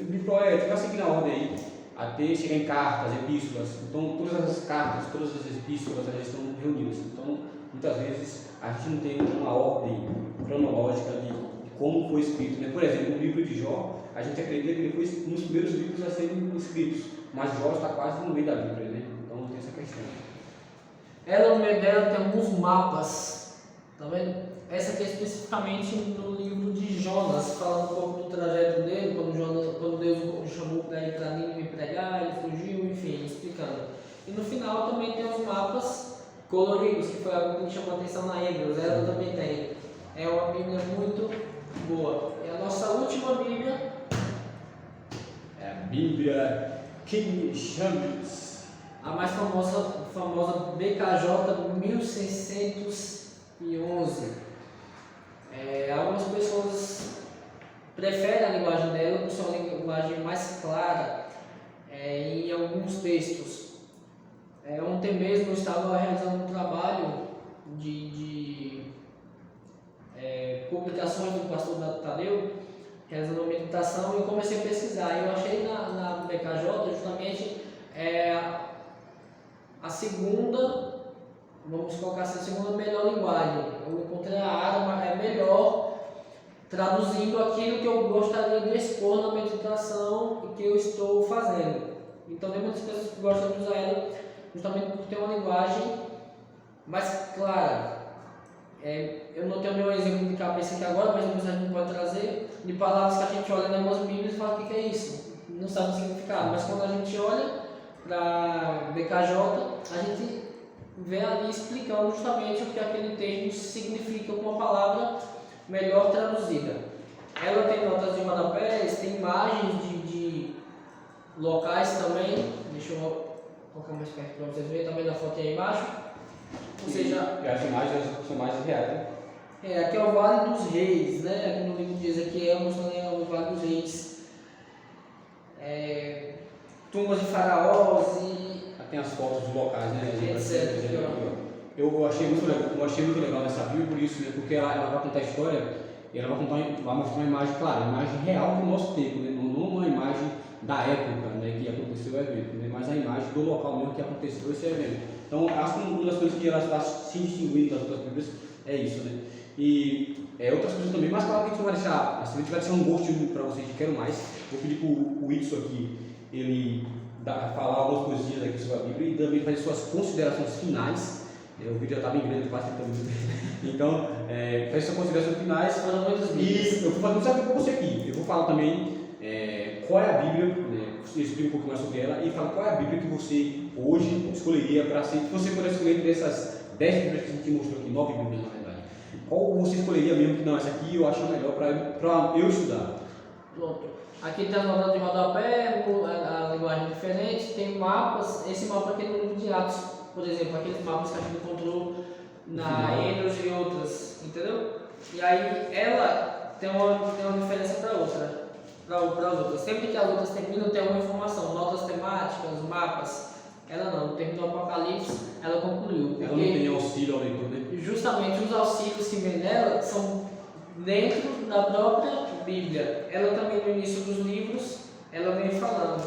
livro poético, vai seguir na ordem aí, até chegar em cartas, epístolas. Então todas as cartas, todas as epístolas elas estão reunidas. Então muitas vezes a gente não tem uma ordem cronológica de como foi escrito, né? Por exemplo, o livro de Jó, a gente acredita que ele foi um dos primeiros livros a serem escritos, mas Jó está quase no meio da Bíblia, né? Então tem essa questão. Ela, no meio dela, tem alguns mapas, tá vendo? Essa aqui é especificamente no livro de Jonas, falando um pouco do trajeto dele, quando Deus o chamou para ir para Nínive pregar, ele fugiu, enfim, explicando. E no final também tem os mapas coloridos, que foi algo que me chamou a atenção na Hebrews, ela também tem. É uma Bíblia muito boa. E a nossa última Bíblia é a Bíblia King James. A mais famosa BKJ 1611. Algumas pessoas preferem a linguagem dela por ser uma linguagem mais clara em alguns textos. Ontem mesmo eu estava realizando um trabalho de publicações do pastor Tadeu, realizando uma meditação, e eu comecei a pesquisar. Eu achei na BKJ justamente a segunda, vamos colocar assim, a segunda melhor linguagem. Eu encontrei a área melhor, traduzindo aquilo que eu gostaria de expor na meditação e que eu estou fazendo. Então tem muitas pessoas que gostam de usar ela justamente por ter uma linguagem mais clara. Eu não tenho nenhum exemplo de cabeça aqui agora, mas depois a gente pode trazer de palavras que a gente olha nas Bíblias e fala o que é isso. Não sabe o significado, mas quando a gente olha para BKJ, a gente vê ali explicando justamente o que aquele texto significa com uma palavra melhor traduzida. Ela tem notas de rodapés, tem imagens de locais também. Deixa eu colocar mais perto para vocês verem também na foto aí embaixo. Ou seja, e as imagens são mais reais, né? Aqui é o Vale dos Reis, né? Aqui no livro diz aqui é o Vale dos Reis. Tumbas de faraós e tem as fotos dos locais, né? Etc. Eu achei muito legal nessa Bíblia por isso, né? Porque ela vai contar a história e ela vai mostrar uma imagem, claro, uma imagem real do nosso tempo, né? Não uma imagem da época, né, que aconteceu o evento, né? Mas a imagem do local mesmo que aconteceu esse evento. Então, acho que uma das coisas que ela está se distinguindo das outras Bíblias é isso, né? E outras coisas também, mas claro que a gente não vai deixar, se a gente vai deixar um gosto para vocês de quero mais, vou pedir para o Whitson aqui, ele falar algumas coisinhas aqui sobre a Bíblia e também fazer suas considerações finais. O vídeo já estava em grande, quase 30 minutos. Então, fazer suas considerações finais. Foram muitas Bíblias. E eu vou fazer um desafio para você aqui. Eu vou falar também qual é a Bíblia, né? Você explica um pouco mais sobre ela e fala qual é a Bíblia que você hoje escolheria para ser. Se você pudesse escolher entre essas 10 Bíblias que a gente mostrou aqui, 9 Bíblias na verdade, qual você escolheria mesmo que não, essa aqui eu acho melhor para eu estudar? Pronto. Aqui tem as notas de rodapé, a linguagem diferente, tem mapas. Esse mapa aqui no livro de Atos, por exemplo, aqueles mapas que a gente encontrou na Hebrews e outras, entendeu? E aí ela tem uma diferença para outra. Para as outras. Sempre que as outras terminam, tem alguma informação, notas temáticas, mapas. Ela não, terminou o Apocalipse, ela concluiu. Ela não tem auxílio ao leitor, né? Justamente os auxílios que vem nela são dentro da própria Bíblia. Ela também, no início dos livros, ela vem falando,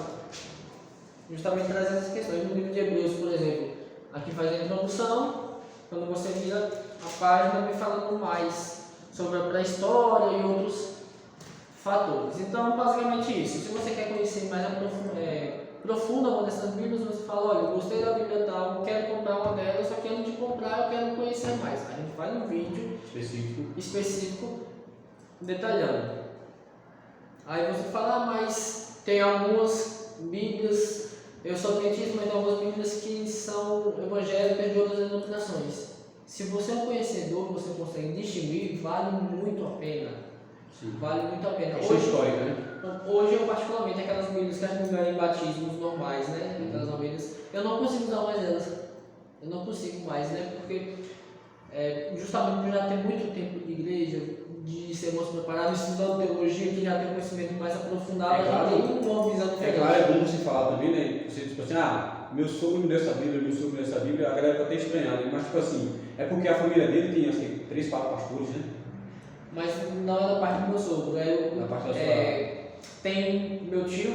justamente trazendo essas questões. No livro de Hebreus, por exemplo, aqui faz a introdução, quando você vira a página, vem falando mais sobre a pré-história e outros fatores. Então, basicamente isso. Se você quer conhecer mais profunda uma dessas Bíblias, você fala, olha, gostei da Bíblia tal, quero comprar uma delas, só que antes de comprar eu quero conhecer mais. A gente faz um vídeo específico detalhando. Aí você fala, mas tem algumas Bíblias, eu sou adventista, mas tem algumas Bíblias que são evangélicas de outras denominações. Se você é um conhecedor, você consegue distinguir, vale muito a pena. Sim. Vale muito a pena. Isso é histórica, né? Hoje eu particularmente, aquelas Bíblias que a gente ganha em batismos normais, né? Aquelas Bíblias, eu não consigo usar mais elas. Eu não consigo mais, né? Porque justamente por já ter muito tempo de igreja, de ser mais preparado, estudando teologia, que já tem conhecimento mais aprofundado, já tem uma visão diferente. Claro, é bom você falar também, né? Você tipo assim, meu sogro me deu essa Bíblia, meu sogro me deu essa Bíblia, a galera pode até estranhar, né? Mas tipo assim, é porque a família dele tem assim, 3, 4 pastores, né? Mas não é da parte do meu sogro, Da parte da sua... Tem meu tio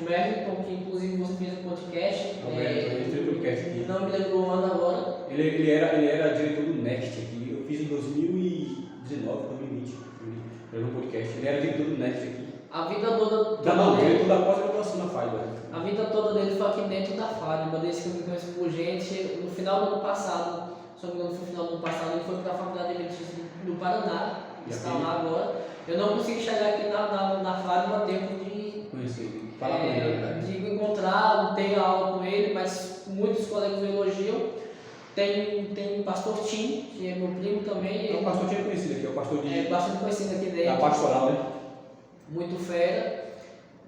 Merton, que inclusive você fez um podcast. Não me lembro o ano agora. Ele era diretor do Next aqui, eu fiz em 2019, 2020, foi um podcast. Ele era diretor do Next aqui. A vida toda. Diretor da pós-graduação na FAIBA. A vida toda dele foi aqui dentro da FAIBA, desde que eu me conheço por gente. No final do ano passado, se não me engano, foi no final do ano passado, ele foi para a Faculdade de Adventista do Paraná, está lá agora. Eu não consegui chegar aqui na FAIBA a tempo de conhecer, falar com ele, de encontrá-lo, ter aula com ele, mas muitos colegas o elogiam. Tem o pastor Tim, que é meu primo também. O pastor Tim é conhecido aqui, é o pastor de... É bastante conhecido aqui dentro. Da pastoral, né? Muito fera.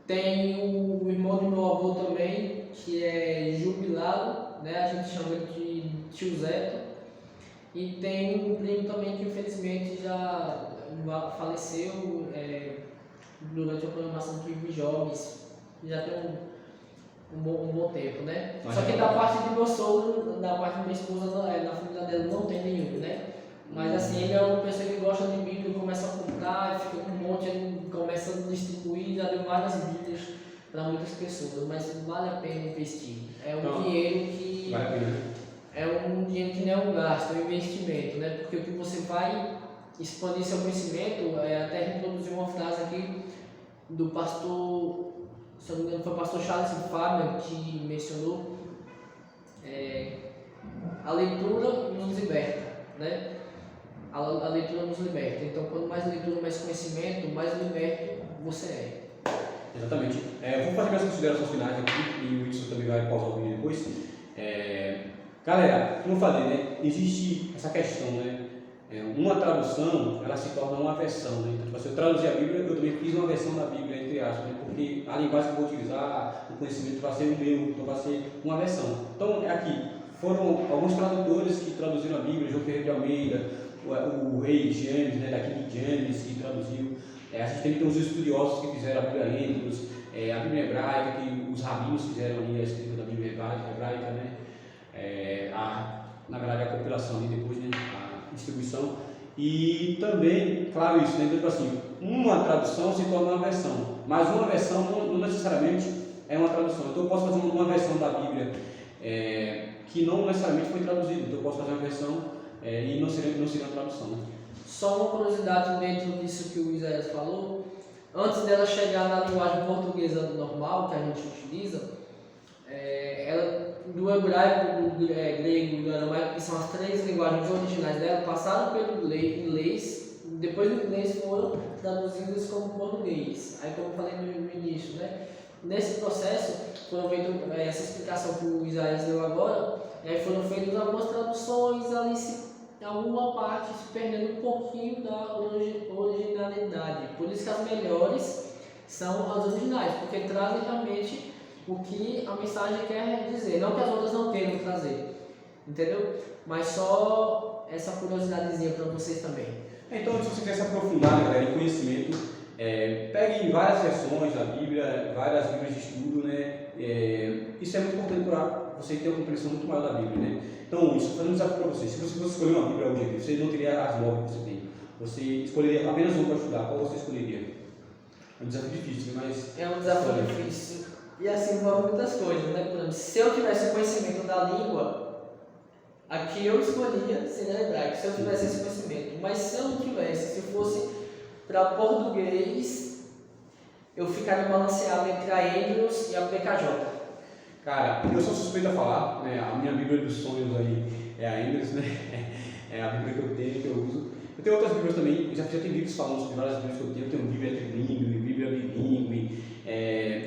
Tem o irmão do meu avô também, que é jubilado, né? A gente chama ele de tio Zeto. E tem um primo também que infelizmente já faleceu durante a programação do Vive Jovens, já tem um bom tempo, né? Só que da parte do meu sogro, da parte da minha esposa, na família dela não tem nenhum, né? Mas assim, ele é uma pessoa que gosta de Bíblia, começa a comprar, fica com um monte, ele começa a distribuir, já deu várias Bíblias para muitas pessoas, mas vale a pena investir. É um dinheiro que... Vale a pena. É um dinheiro que não é um gasto, é um investimento, né? Porque o que você vai expandir seu conhecimento, até reproduzir uma frase aqui do pastor, se não me engano foi o pastor Charles Fabian que mencionou, a leitura nos liberta, né? A leitura nos liberta. Então, quanto mais leitura, mais conhecimento, mais liberto você é. Exatamente. Vou fazer minhas considerações finais aqui e o Wilson também vai pausar o vídeo depois. Galera, como eu falei, né? Existe essa questão, né? Uma tradução, ela se torna uma versão, né? Então, se eu traduzir a Bíblia, eu também fiz uma versão da Bíblia, entre aspas, né? Porque a linguagem que eu vou utilizar, o conhecimento vai ser o meu, então vai ser uma versão. Então, aqui, foram alguns tradutores que traduziram a Bíblia, João Ferreira de Almeida, o rei James, né? Da King James, que traduziu. A gente tem os estudiosos que fizeram a Bíblia Andrews, a Bíblia hebraica, que os rabinos fizeram ali a escrita da Bíblia hebraica, né? Na verdade, a compilação ali depois, né? A distribuição. E também, claro, isso, né? Então, assim, uma tradução se torna uma versão, mas uma versão não necessariamente é uma tradução. Então, eu posso fazer uma versão da Bíblia que não necessariamente foi traduzida. Então, eu posso fazer uma versão e não seria uma tradução, né? Só uma curiosidade dentro disso que o Isaías falou, antes dela chegar na linguagem portuguesa normal que a gente utiliza, ela, do hebraico, do grego e do aramaico, que são as 3 linguagens originais dela, passaram pelo inglês, depois do inglês foram traduzidas como português. Aí, como eu falei no início, né? Nesse processo, foram feitas essa explicação que o Isaías deu agora, aí foram feitas algumas traduções ali, alguma parte se perdendo um pouquinho da originalidade. Por isso que as melhores são as originais, porque trazem realmente o que a mensagem quer dizer, não que as outras não queiram trazer, entendeu? Mas só essa curiosidadezinha para vocês também. Então, se você quiser se aprofundar, galera, em conhecimento, pegue várias versões da Bíblia, várias Bíblias de estudo, né? Isso é muito importante para você ter uma compreensão muito maior da Bíblia, né? Então, isso fazendo um desafio para você. Se você fosse escolher uma Bíblia hoje aqui, você não teria as 9 que você tem. Você escolheria apenas uma para estudar. Qual você escolheria? É um desafio difícil, mas... É um desafio difícil. E assim envolve muitas coisas, né? Por exemplo, se eu tivesse o conhecimento da língua, aqui eu escolhia seria hebraico, se eu tivesse esse conhecimento. Mas se eu não tivesse, se fosse para português, eu ficaria balanceado entre a Andrews e a PKJ. Cara, eu sou suspeito a falar, né? A minha Bíblia dos sonhos aí é a Andrews, né? É a Bíblia que eu tenho, que eu uso. Eu tenho outras Bíblias também, já tenho livros falando sobre várias Bíblias que eu tenho. Eu tenho Bíblia trilingue, Bíblia bilíngue,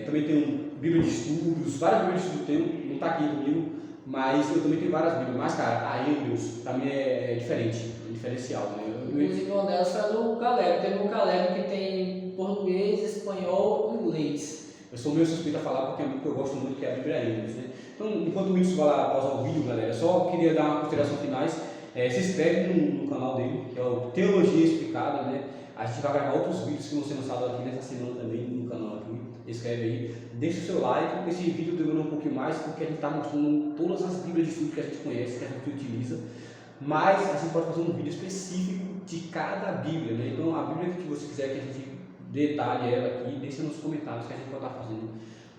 também tenho Bíblia de estudos, várias Bíblias de estudo eu tenho, não está aqui comigo, mas eu também tenho várias Bíblias. Mas, cara, a Andrews para mim é diferente, é diferencial, né? Inclusive, uma delas foi a do Caleb. Tem um Caleb que tem português, espanhol e inglês. Eu sou meio suspeito a falar porque é um livro que eu gosto muito, que é a Bíblia Andrews, né? Então, enquanto o Wilson vai lá pausar o vídeo, galera, só queria dar uma consideração finais. Se inscreve no canal dele, que é o Teologia Explicada, né? A gente vai gravar outros vídeos que vão ser lançados aqui nessa semana também no canal aqui. Escreve aí, deixa o seu like. Esse vídeo demorou um pouquinho mais porque a gente está mostrando todas as Bíblias de estudo que a gente conhece, que a gente utiliza, mas a gente pode fazer um vídeo específico de cada Bíblia, né? Então, a Bíblia que você quiser que a gente detalhe ela aqui, deixa nos comentários que a gente pode estar fazendo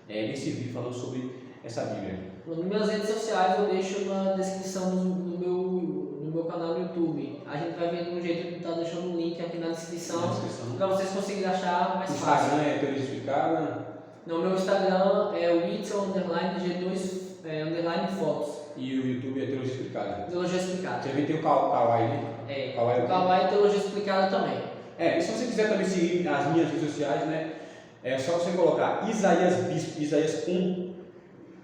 esse vídeo falando sobre essa Bíblia. Nas minhas redes sociais eu deixo na descrição do meu canal no YouTube. A gente vai ver de um jeito que está deixando o link aqui na descrição para vocês conseguirem achar mais fácil. O Instagram é Teologia Explicada? No meu Instagram é Whitson_G2_fotos. E o YouTube é Teologia Explicada? Teologia Explicada. Você também tem o Kawaii, né? O Kawaii é Teologia Explicada também. E se você quiser também seguir as minhas redes sociais, né? É só você colocar Isaías Bispo, Isaías com...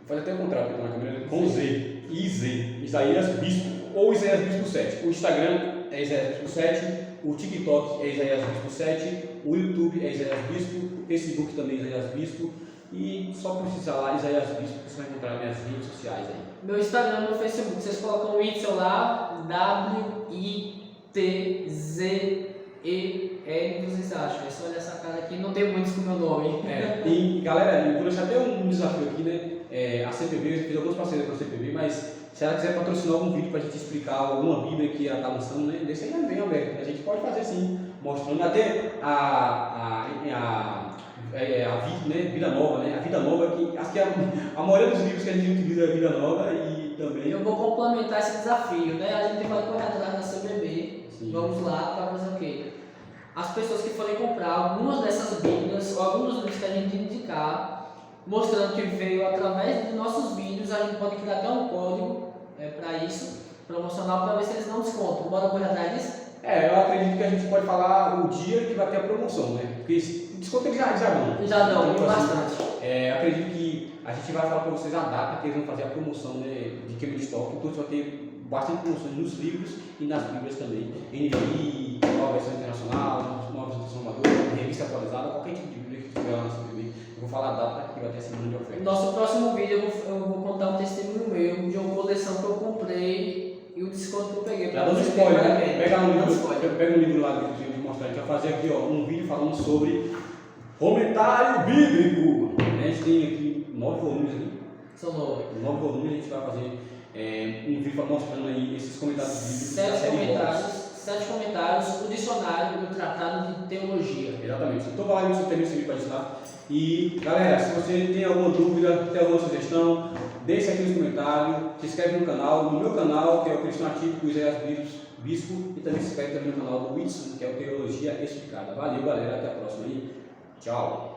Faz até o contrário, na câmera, com Z. Isaías Bispo ou Isaías Bispo 7. O Instagram é Isaías Bispo 7, o TikTok é Isaías Bispo 7, o YouTube é Isaías Bispo, o Facebook também é Isaías Bispo. E só precisar lá, Isaías Bispo, que você vai encontrar minhas redes sociais aí. Meu Instagram e meu Facebook, vocês colocam o Whitson lá, WITZEL, vocês acham? É só olhar essa cara aqui, não tem muitos com o meu nome. E galera, eu vou deixar até um desafio aqui, né? A CPB, eu fiz alguns parceiros com a CPB, mas se ela quiser patrocinar algum vídeo para a gente explicar alguma Bíblia que ela está lançando, né? Deixa aí bem aberto. A gente pode fazer sim, mostrando até a Vida Nova, né? A Vida Nova, que acho que a maioria dos livros que a gente utiliza é a Vida Nova e também. Eu vou complementar esse desafio, né? A gente vai correr atrás da CBB. Sim. Vamos lá para fazer o quê? As pessoas que forem comprar algumas dessas Bíblias ou alguns livros que a gente indicar, mostrando que veio através de nossos vídeos, a gente pode criar até um código para isso, promocional, para ver se eles dão desconto. Bora correr atrás disso? Eu acredito que a gente pode falar o dia que vai ter a promoção, né? Porque desconto eles já dão. Já dão, então, bastante. Acredito que a gente vai falar para vocês a data que eles vão fazer a promoção, né, de queima de estoque. Então você vai ter bastante promoções nos livros e nas Bíblias também. NVI, nova versão internacional, nova versão transformadora, revista atualizada, qualquer tipo de Bíblia que tiver lá na CBB. Eu vou falar a data que vai ter essa grande oferta. No nosso próximo vídeo eu vou contar um testemunho meu de uma coleção que eu comprei e o desconto que eu peguei. Já dando spoiler, né? Pega um livro lá que eu vou mostrar. A gente vai fazer aqui um vídeo falando sobre comentário bíblico. A gente tem aqui 9 volumes aqui. São 9. 9 volumes, a gente vai fazer um vídeo mostrando aí esses comentários bíblicos. 7 comentários, o dicionário do Tratado de Teologia. Exatamente. Então vai lá no seu termino esse vídeo para ensinar. E galera, se você tem alguma dúvida, tem alguma sugestão, deixe aqui nos comentários, se inscreve no canal, no meu canal, que é o Cristão Atípico Isaías Bispo, e também se inscreve também no canal do Whitson, que é o Teologia Explicada. Valeu galera, até a próxima aí. Tchau.